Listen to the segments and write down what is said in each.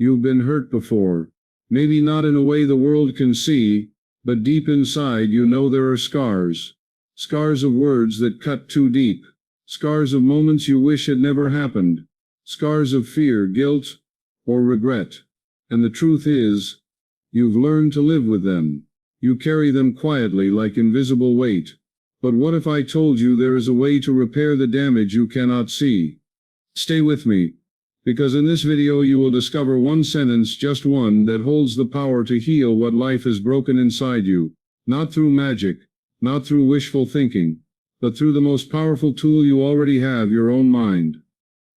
You've been hurt before. Maybe not in a way the world can see, but deep inside you know there are scars. Scars of words that cut too deep. Scars of moments you wish had never happened. Scars of fear, guilt, or regret. And the truth is, you've learned to live with them. You carry them quietly like invisible weight. But what if I told you there is a way to repair the damage you cannot see? Stay with me, because in this video you will discover one sentence, just one, that holds the power to heal what life has broken inside you. Not through magic, not through wishful thinking, but through the most powerful tool you already have, your own mind.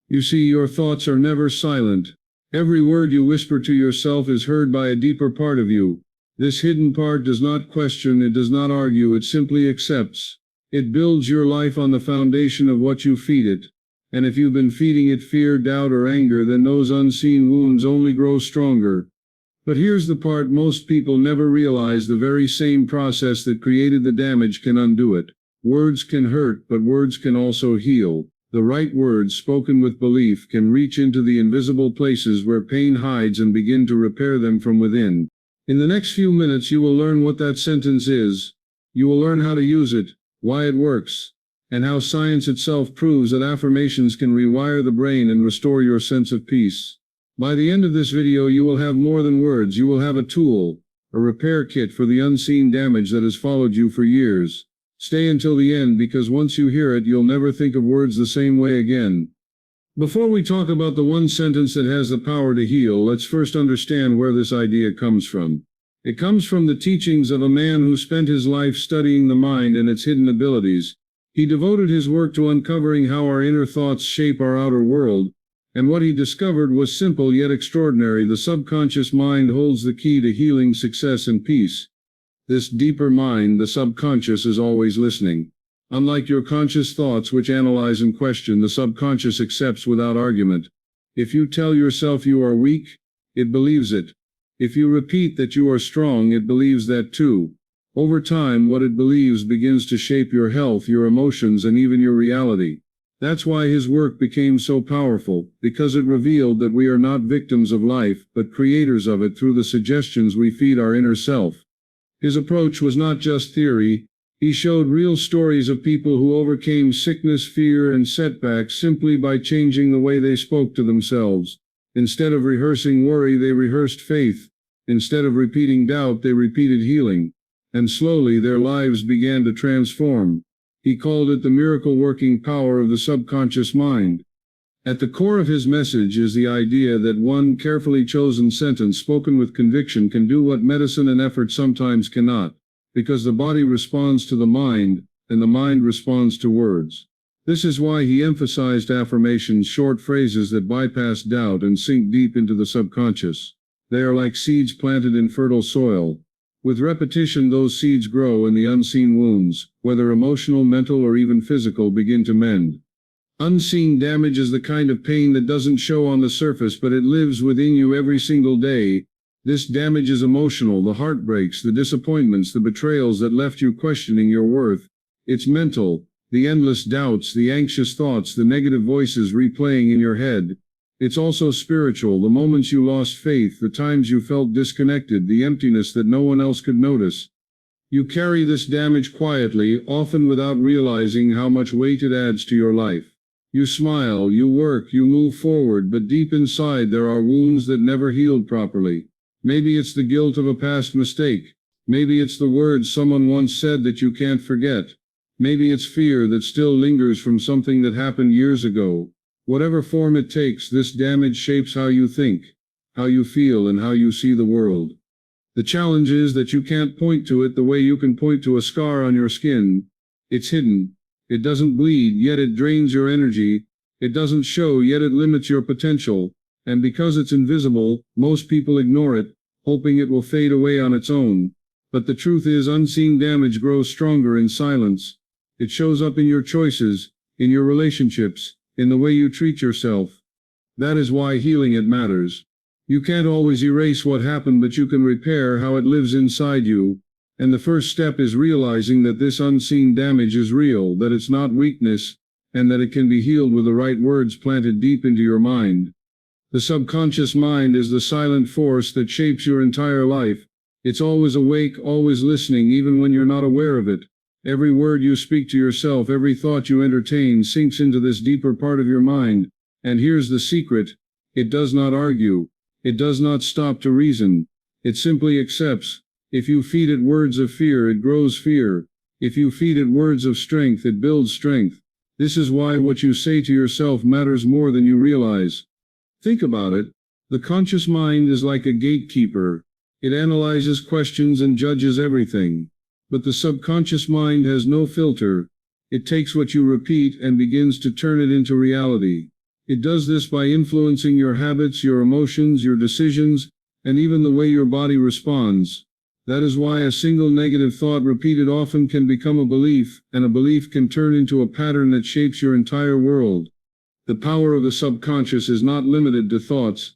You see, your thoughts are never silent. Every word you whisper to yourself is heard by a deeper part of you. This hidden part does not question, it does not argue, it simply accepts. It builds your life on the foundation of what you feed it. And if you've been feeding it fear, doubt, or anger, then those unseen wounds only grow stronger. But here's the part most people never realize: the very same process that created the damage can undo it. Words can hurt, but words can also heal. The right words, spoken with belief, can reach into the invisible places where pain hides and begin to repair them from within. In the next few minutes you will learn what that sentence is. You will learn how to use it, why it works, and how science itself proves that affirmations can rewire the brain and restore your sense of peace. By the end of this video you will have more than words. You will have a tool, a repair kit for the unseen damage that has followed you for years. Stay until the end, because once you hear it you'll never think of words the same way again. Before we talk about the one sentence that has the power to heal, let's first understand where this idea comes from. It comes from the teachings of a man who spent his life studying the mind and its hidden abilities. He devoted his work to uncovering how our inner thoughts shape our outer world, and what he discovered was simple yet extraordinary. The subconscious mind holds the key to healing, success, and peace. This deeper mind, the subconscious, is always listening. Unlike your conscious thoughts, which analyze and question, the subconscious accepts without argument. If you tell yourself you are weak, it believes it. If you repeat that you are strong, it believes that too. Over time, what it believes begins to shape your health, your emotions, and even your reality. That's why his work became so powerful, because it revealed that we are not victims of life, but creators of it through the suggestions we feed our inner self. His approach was not just theory. He showed real stories of people who overcame sickness, fear, and setbacks simply by changing the way they spoke to themselves. Instead of rehearsing worry, they rehearsed faith. Instead of repeating doubt, they repeated healing. And slowly their lives began to transform. He called it the miracle-working power of the subconscious mind. At the core of his message is the idea that one carefully chosen sentence spoken with conviction can do what medicine and effort sometimes cannot. Because the body responds to the mind, and the mind responds to words. This is why he emphasized affirmations, short phrases that bypass doubt and sink deep into the subconscious. They are like seeds planted in fertile soil. With repetition, those seeds grow, and the unseen wounds, whether emotional, mental, or even physical, begin to mend. Unseen damage is the kind of pain that doesn't show on the surface, but it lives within you every single day. This damage is emotional: the heartbreaks, the disappointments, the betrayals that left you questioning your worth. It's mental: the endless doubts, the anxious thoughts, the negative voices replaying in your head. It's also spiritual: the moments you lost faith, the times you felt disconnected, the emptiness that no one else could notice. You carry this damage quietly, often without realizing how much weight it adds to your life. You smile, you work, you move forward, but deep inside there are wounds that never healed properly. Maybe it's the guilt of a past mistake. Maybe it's the words someone once said that you can't forget. Maybe it's fear that still lingers from something that happened years ago. Whatever form it takes, this damage shapes how you think, how you feel, and how you see the world. The challenge is that you can't point to it the way you can point to a scar on your skin. It's hidden. It doesn't bleed, yet it drains your energy. It doesn't show, yet it limits your potential. And because it's invisible, most people ignore it, hoping it will fade away on its own. But the truth is, unseen damage grows stronger in silence. It shows up in your choices, in your relationships, in the way you treat yourself. That is why healing it matters. You can't always erase what happened, but you can repair how it lives inside you. And the first step is realizing that this unseen damage is real, that it's not weakness, and that it can be healed with the right words planted deep into your mind. The subconscious mind is the silent force that shapes your entire life. It's always awake, always listening, even when you're not aware of it. Every word you speak to yourself, every thought you entertain sinks into this deeper part of your mind. And here's the secret. It does not argue. It does not stop to reason. It simply accepts. If you feed it words of fear, it grows fear. If you feed it words of strength, it builds strength. This is why what you say to yourself matters more than you realize. Think about it. The conscious mind is like a gatekeeper. It analyzes questions and judges everything. But the subconscious mind has no filter. It takes what you repeat and begins to turn it into reality. It does this by influencing your habits, your emotions, your decisions, and even the way your body responds. That is why a single negative thought repeated often can become a belief, and a belief can turn into a pattern that shapes your entire world. The power of the subconscious is not limited to thoughts.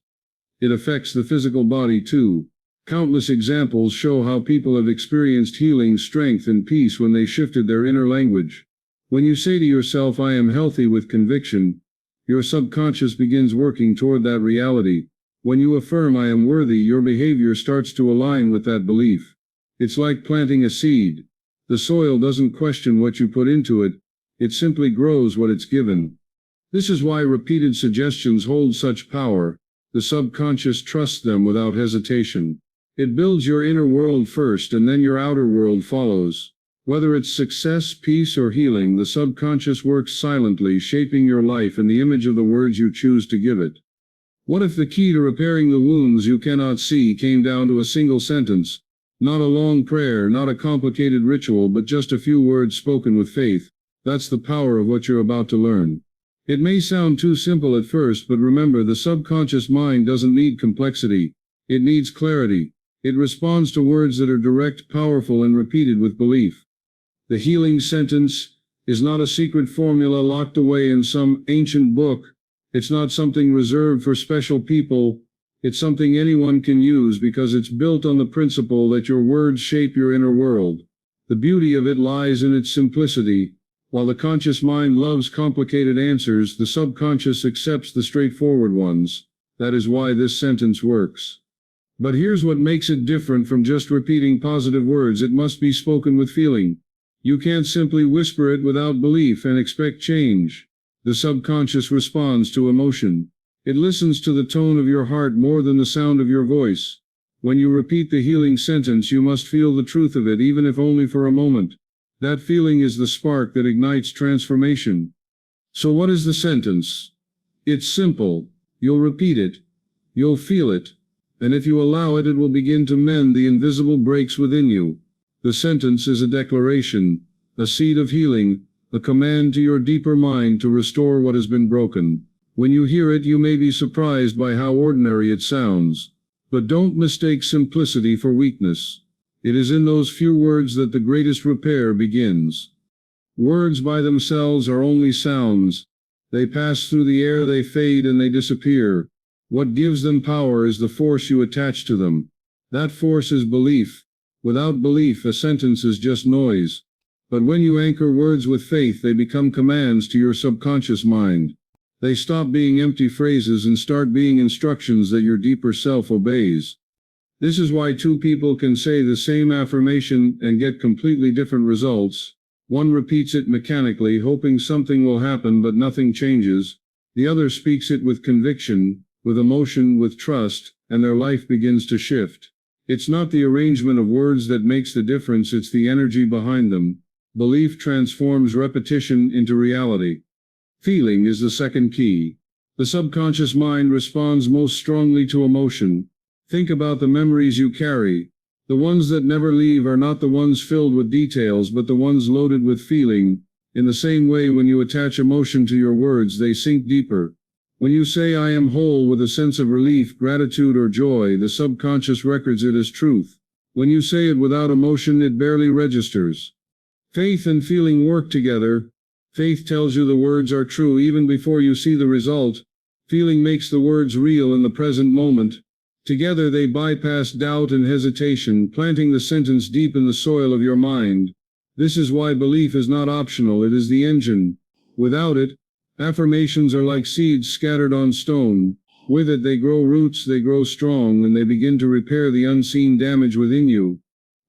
It affects the physical body too. Countless examples show how people have experienced healing, strength, and peace when they shifted their inner language. When you say to yourself, "I am healthy," with conviction, your subconscious begins working toward that reality. When you affirm, "I am worthy," your behavior starts to align with that belief. It's like planting a seed. The soil doesn't question what you put into it. It simply grows what it's given. This is why repeated suggestions hold such power. The subconscious trusts them without hesitation. It builds your inner world first, and then your outer world follows. Whether it's success, peace, or healing, the subconscious works silently, shaping your life in the image of the words you choose to give it. What if the key to repairing the wounds you cannot see came down to a single sentence? Not a long prayer, not a complicated ritual, but just a few words spoken with faith. That's the power of what you're about to learn. It may sound too simple at first, but remember, the subconscious mind doesn't need complexity. It needs clarity. It responds to words that are direct, powerful, and repeated with belief. The healing sentence is not a secret formula locked away in some ancient book. It's not something reserved for special people. It's something anyone can use because it's built on the principle that your words shape your inner world. The beauty of it lies in its simplicity. While the conscious mind loves complicated answers, the subconscious accepts the straightforward ones. That is why this sentence works. But here's what makes it different from just repeating positive words. It must be spoken with feeling. You can't simply whisper it without belief and expect change. The subconscious responds to emotion. It listens to the tone of your heart more than the sound of your voice. When you repeat the healing sentence, you must feel the truth of it, even if only for a moment. That feeling is the spark that ignites transformation. So what is the sentence? It's simple. You'll repeat it. You'll feel it. And if you allow it, it will begin to mend the invisible breaks within you. The sentence is a declaration, a seed of healing, a command to your deeper mind to restore what has been broken. When you hear it, you may be surprised by how ordinary it sounds. But don't mistake simplicity for weakness. It is in those few words that the greatest repair begins. Words by themselves are only sounds. They pass through the air, they fade, and they disappear. What gives them power is the force you attach to them. That force is belief. Without belief, a sentence is just noise. But when you anchor words with faith, they become commands to your subconscious mind. They stop being empty phrases and start being instructions that your deeper self obeys. This is why two people can say the same affirmation and get completely different results. One repeats it mechanically, hoping something will happen, but nothing changes. The other speaks it with conviction, with emotion, with trust, and their life begins to shift. It's not the arrangement of words that makes the difference, it's the energy behind them. Belief transforms repetition into reality. Feeling is the second key. The subconscious mind responds most strongly to emotion. Think about the memories you carry. The ones that never leave are not the ones filled with details, but the ones loaded with feeling. In the same way, when you attach emotion to your words, they sink deeper. When you say, "I am whole," with a sense of relief, gratitude, or joy, the subconscious records it as truth. When you say it without emotion, it barely registers. Faith and feeling work together. Faith tells you the words are true even before you see the result. Feeling makes the words real in the present moment. Together they bypass doubt and hesitation, planting the sentence deep in the soil of your mind. This is why belief is not optional, it is the engine. Without it, affirmations are like seeds scattered on stone. With it they grow roots, they grow strong, and they begin to repair the unseen damage within you.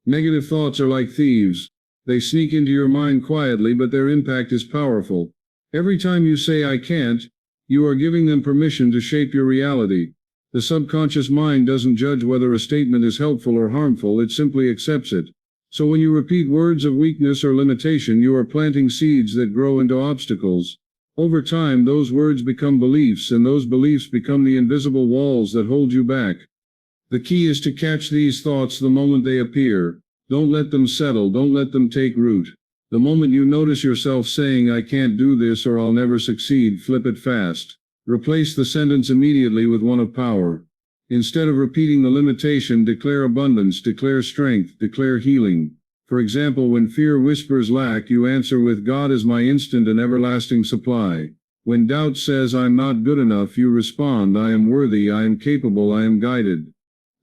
Negative thoughts are like thieves. They sneak into your mind quietly, but their impact is powerful. Every time you say "I can't," you are giving them permission to shape your reality. The subconscious mind doesn't judge whether a statement is helpful or harmful, it simply accepts it. So when you repeat words of weakness or limitation, you are planting seeds that grow into obstacles. Over time, those words become beliefs, and those beliefs become the invisible walls that hold you back. The key is to catch these thoughts the moment they appear. Don't let them settle, don't let them take root. The moment you notice yourself saying "I can't do this" or "I'll never succeed," flip it fast. Replace the sentence immediately with one of power. Instead of repeating the limitation, declare abundance, declare strength, declare healing. For example, when fear whispers lack, you answer with "God is my instant and everlasting supply." When doubt says "I'm not good enough," you respond "I am worthy, I am capable, I am guided."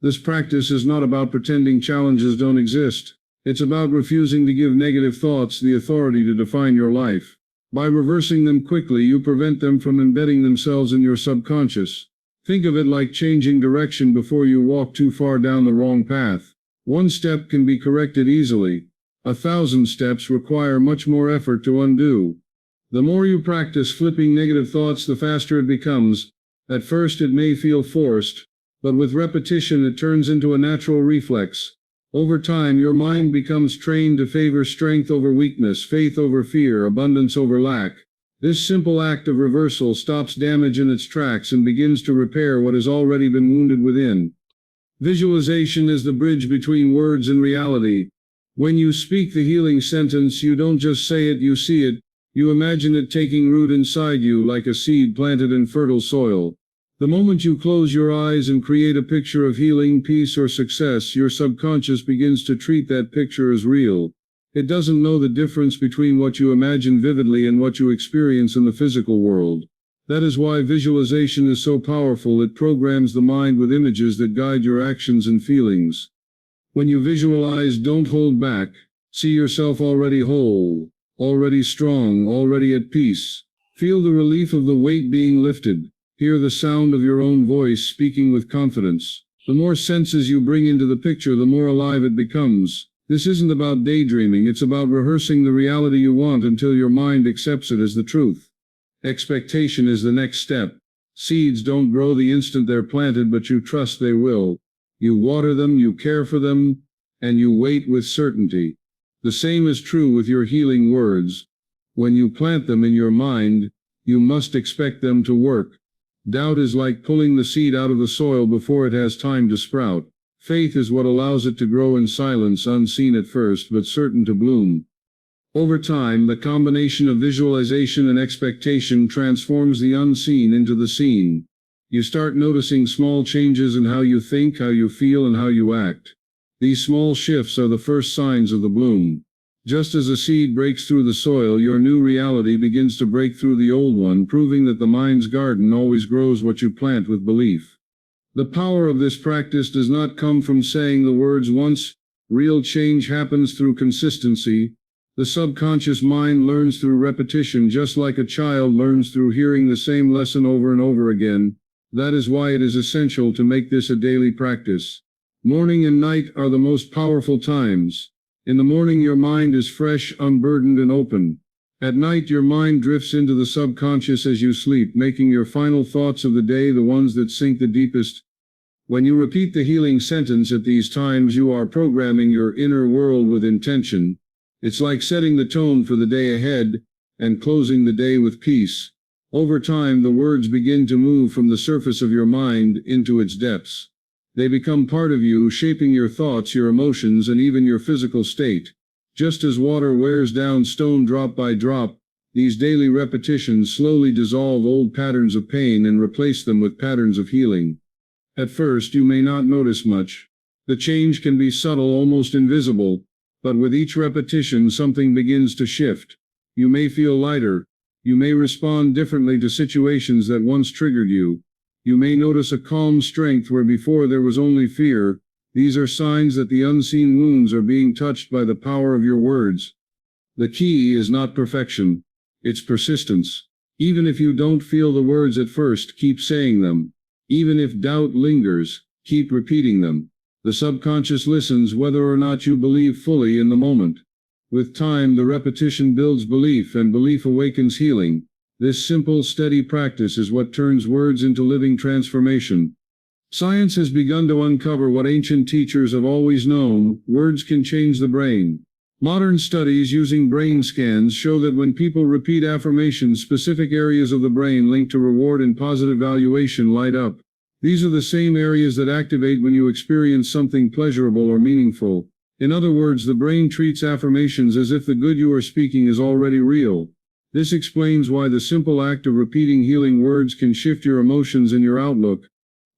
This practice is not about pretending challenges don't exist. It's about refusing to give negative thoughts the authority to define your life. By reversing them quickly, you prevent them from embedding themselves in your subconscious. Think of it like changing direction before you walk too far down the wrong path. One step can be corrected easily. 1,000 steps require much more effort to undo. The more you practice flipping negative thoughts, the faster it becomes. At first it may feel forced, but with repetition it turns into a natural reflex. Over time, your mind becomes trained to favor strength over weakness, faith over fear, abundance over lack. This simple act of reversal stops damage in its tracks and begins to repair what has already been wounded within. Visualization is the bridge between words and reality. When you speak the healing sentence, you don't just say it, you see it. You imagine it taking root inside you like a seed planted in fertile soil. The moment you close your eyes and create a picture of healing, peace, or success, your subconscious begins to treat that picture as real. It doesn't know the difference between what you imagine vividly and what you experience in the physical world. That is why visualization is so powerful. It programs the mind with images that guide your actions and feelings. When you visualize, don't hold back. See yourself already whole, already strong, already at peace. Feel the relief of the weight being lifted. Hear the sound of your own voice speaking with confidence. The more senses you bring into the picture, the more alive it becomes. This isn't about daydreaming, it's about rehearsing the reality you want until your mind accepts it as the truth. Expectation is the next step. Seeds don't grow the instant they're planted, but you trust they will. You water them, you care for them, and you wait with certainty. The same is true with your healing words. When you plant them in your mind, you must expect them to work. Doubt is like pulling the seed out of the soil before it has time to sprout. Faith is what allows it to grow in silence, unseen at first, but certain to bloom. Over time, the combination of visualization and expectation transforms the unseen into the seen. You start noticing small changes in how you think, how you feel, and how you act. These small shifts are the first signs of the bloom. Just as a seed breaks through the soil, your new reality begins to break through the old one, proving that the mind's garden always grows what you plant with belief. The power of this practice does not come from saying the words once. Real change happens through consistency. The subconscious mind learns through repetition, just like a child learns through hearing the same lesson over and over again. That is why it is essential to make this a daily practice. Morning and night are the most powerful times. In the morning, your mind is fresh, unburdened, and open. At night, your mind drifts into the subconscious as you sleep, making your final thoughts of the day the ones that sink the deepest. When you repeat the healing sentence at these times, you are programming your inner world with intention. It's like setting the tone for the day ahead and closing the day with peace. Over time, the words begin to move from the surface of your mind into its depths. They become part of you, shaping your thoughts, your emotions, and even your physical state. Just as water wears down stone drop by drop, these daily repetitions slowly dissolve old patterns of pain and replace them with patterns of healing. At first, you may not notice much. The change can be subtle, almost invisible, but with each repetition, something begins to shift. You may feel lighter. You may respond differently to situations that once triggered you. You may notice a calm strength where before there was only fear. These are signs that the unseen wounds are being touched by the power of your words. The key is not perfection, it's persistence. Even if you don't feel the words at first, keep saying them. Even if doubt lingers, keep repeating them. The subconscious listens whether or not you believe fully in the moment. With time, the repetition builds belief, and belief awakens healing. This simple, steady practice is what turns words into living transformation. Science has begun to uncover what ancient teachers have always known: words can change the brain. Modern studies using brain scans show that when people repeat affirmations, specific areas of the brain linked to reward and positive valuation light up. These are the same areas that activate when you experience something pleasurable or meaningful. In other words, the brain treats affirmations as if the good you are speaking is already real. This explains why the simple act of repeating healing words can shift your emotions and your outlook.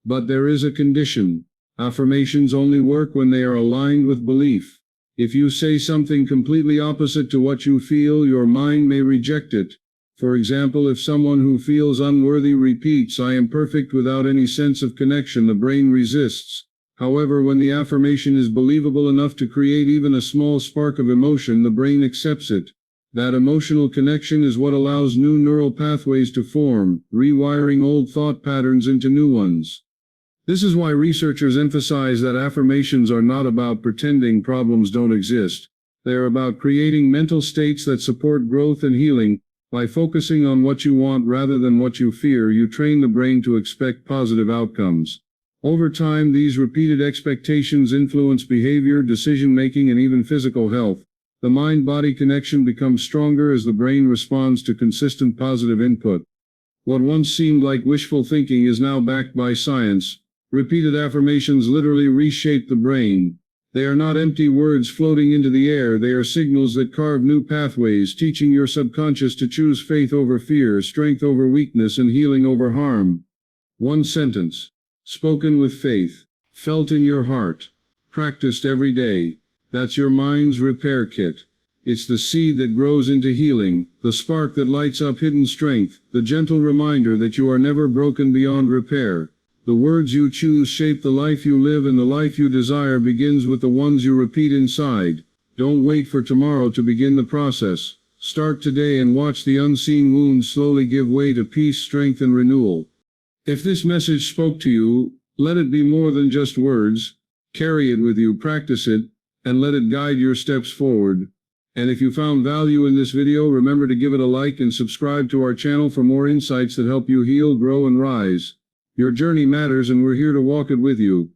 But there is a condition. Affirmations only work when they are aligned with belief. If you say something completely opposite to what you feel, your mind may reject it. For example, if someone who feels unworthy repeats, "I am perfect," without any sense of connection, the brain resists. However, when the affirmation is believable enough to create even a small spark of emotion, the brain accepts it. That emotional connection is what allows new neural pathways to form, rewiring old thought patterns into new ones. This is why researchers emphasize that affirmations are not about pretending problems don't exist. They are about creating mental states that support growth and healing. By focusing on what you want rather than what you fear, you train the brain to expect positive outcomes. Over time, these repeated expectations influence behavior, decision-making, and even physical health. The mind-body connection becomes stronger as the brain responds to consistent positive input. What once seemed like wishful thinking is now backed by science. Repeated affirmations literally reshape the brain. They are not empty words floating into the air, they are signals that carve new pathways, teaching your subconscious to choose faith over fear, strength over weakness, and healing over harm. One sentence, spoken with faith, felt in your heart, practiced every day. That's your mind's repair kit. It's the seed that grows into healing, the spark that lights up hidden strength, the gentle reminder that you are never broken beyond repair. The words you choose shape the life you live, and the life you desire begins with the ones you repeat inside. Don't wait for tomorrow to begin the process. Start today and watch the unseen wounds slowly give way to peace, strength, and renewal. If this message spoke to you, let it be more than just words. Carry it with you, practice it, and let it guide your steps forward. And if you found value in this video, remember to give it a like and subscribe to our channel for more insights that help you heal, grow, and rise. Your journey matters, and we're here to walk it with you.